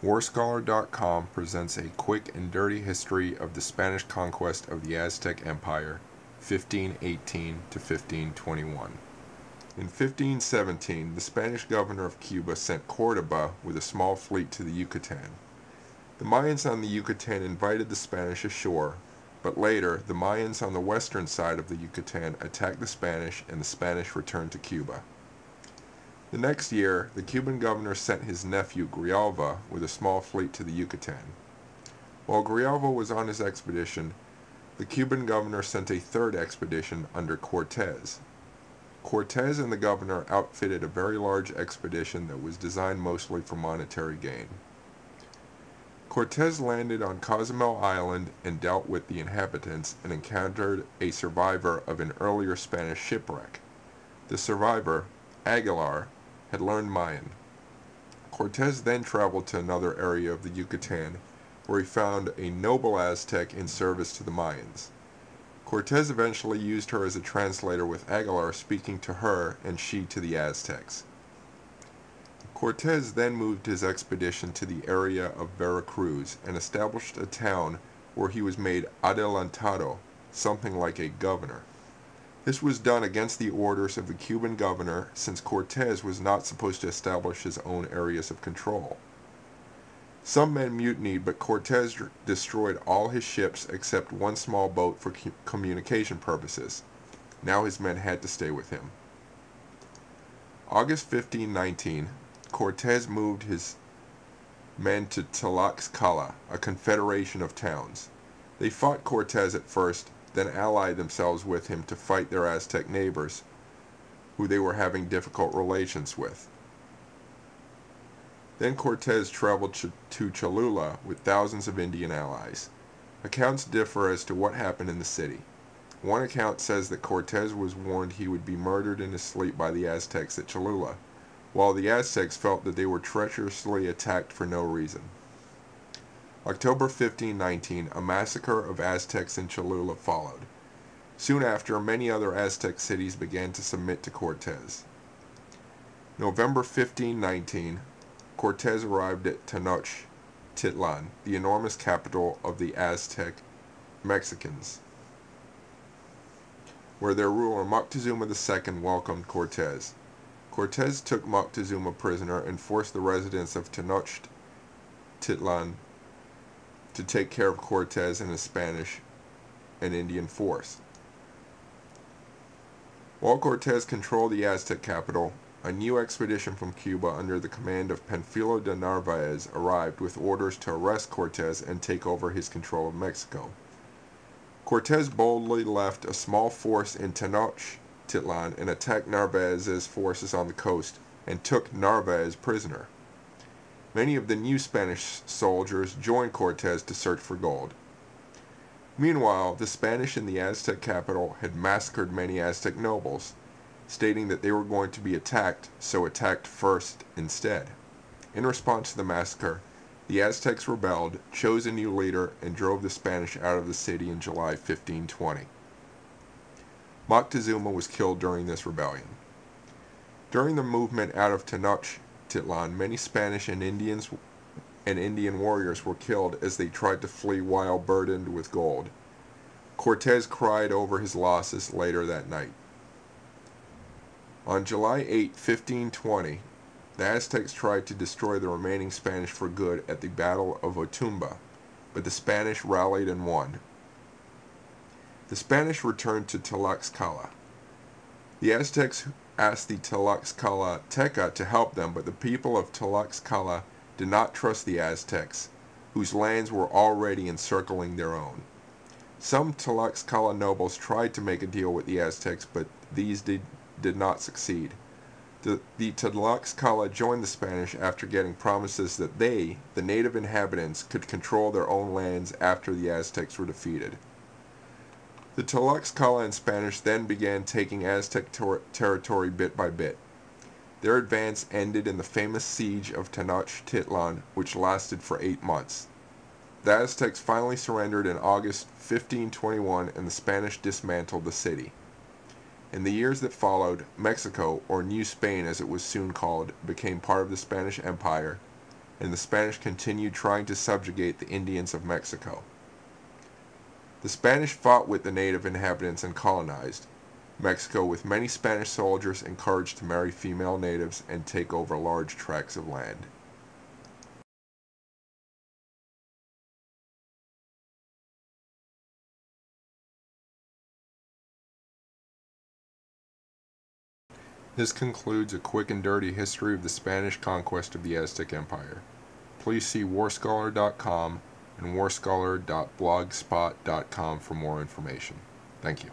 Warscholar.com presents a quick and dirty history of the Spanish conquest of the Aztec Empire, 1518 to 1521. In 1517, the Spanish governor of Cuba sent Cordoba with a small fleet to the Yucatan. The Mayans on the Yucatan invited the Spanish ashore, but later the Mayans on the western side of the Yucatan attacked the Spanish and the Spanish returned to Cuba. The next year, the Cuban governor sent his nephew Grijalva with a small fleet to the Yucatan. While Grijalva was on his expedition, the Cuban governor sent a third expedition under Cortés. Cortés and the governor outfitted a very large expedition that was designed mostly for monetary gain. Cortés landed on Cozumel Island and dealt with the inhabitants and encountered a survivor of an earlier Spanish shipwreck. The survivor, Aguilar, had learned Mayan. Cortés then traveled to another area of the Yucatan, where he found a noble Aztec in service to the Mayans. Cortés eventually used her as a translator, with Aguilar speaking to her and she to the Aztecs. Cortés then moved his expedition to the area of Veracruz and established a town where he was made adelantado, something like a governor. This was done against the orders of the Cuban governor, since Cortés was not supposed to establish his own areas of control. Some men mutinied, but Cortés destroyed all his ships except one small boat for communication purposes. Now his men had to stay with him. August 1519, Cortés moved his men to Tlaxcala, a confederation of towns. They fought Cortés at first, then allied themselves with him to fight their Aztec neighbors, who they were having difficult relations with. Then Cortés traveled to Cholula with thousands of Indian allies. Accounts differ as to what happened in the city. One account says that Cortés was warned he would be murdered in his sleep by the Aztecs at Cholula, while the Aztecs felt that they were treacherously attacked for no reason. October 1519, a massacre of Aztecs in Cholula followed. Soon after, many other Aztec cities began to submit to Cortés. November 1519, Cortés arrived at Tenochtitlan, the enormous capital of the Aztec Mexicans, where their ruler Moctezuma II welcomed Cortés. Cortés took Moctezuma prisoner and forced the residents of Tenochtitlan to take care of Cortés and his Spanish and Indian force. While Cortés controlled the Aztec capital, a new expedition from Cuba under the command of Panfilo de Narvaez arrived with orders to arrest Cortés and take over his control of Mexico. Cortés boldly left a small force in Tenochtitlan and attacked Narvaez's forces on the coast and took Narvaez prisoner. Many of the new Spanish soldiers joined Cortés to search for gold. Meanwhile, the Spanish in the Aztec capital had massacred many Aztec nobles, stating that they were going to be attacked, so attacked first instead. In response to the massacre, the Aztecs rebelled, chose a new leader, and drove the Spanish out of the city in July 1520. Moctezuma was killed during this rebellion. During the movement out of Tenochtitlan, many Spanish and Indian warriors were killed as they tried to flee while burdened with gold. Cortés cried over his losses later that night. On July 8, 1520, the Aztecs tried to destroy the remaining Spanish for good at the Battle of Otumba, but the Spanish rallied and won. The Spanish returned to Tlaxcala. The Aztecs asked the Tlaxcalteca to help them, but the people of Tlaxcala did not trust the Aztecs, whose lands were already encircling their own. Some Tlaxcala nobles tried to make a deal with the Aztecs, but these did not succeed. The Tlaxcala joined the Spanish after getting promises that they, the native inhabitants, could control their own lands after the Aztecs were defeated. The Tlaxcala and Spanish then began taking Aztec territory bit by bit. Their advance ended in the famous siege of Tenochtitlan, which lasted for 8 months. The Aztecs finally surrendered in August 1521, and the Spanish dismantled the city. In the years that followed, Mexico, or New Spain as it was soon called, became part of the Spanish Empire, and the Spanish continued trying to subjugate the Indians of Mexico. The Spanish fought with the native inhabitants and colonized Mexico, with many Spanish soldiers encouraged to marry female natives and take over large tracts of land. This concludes a quick and dirty history of the Spanish conquest of the Aztec Empire. Please see warscholar.com and warscholar.blogspot.com for more information. Thank you.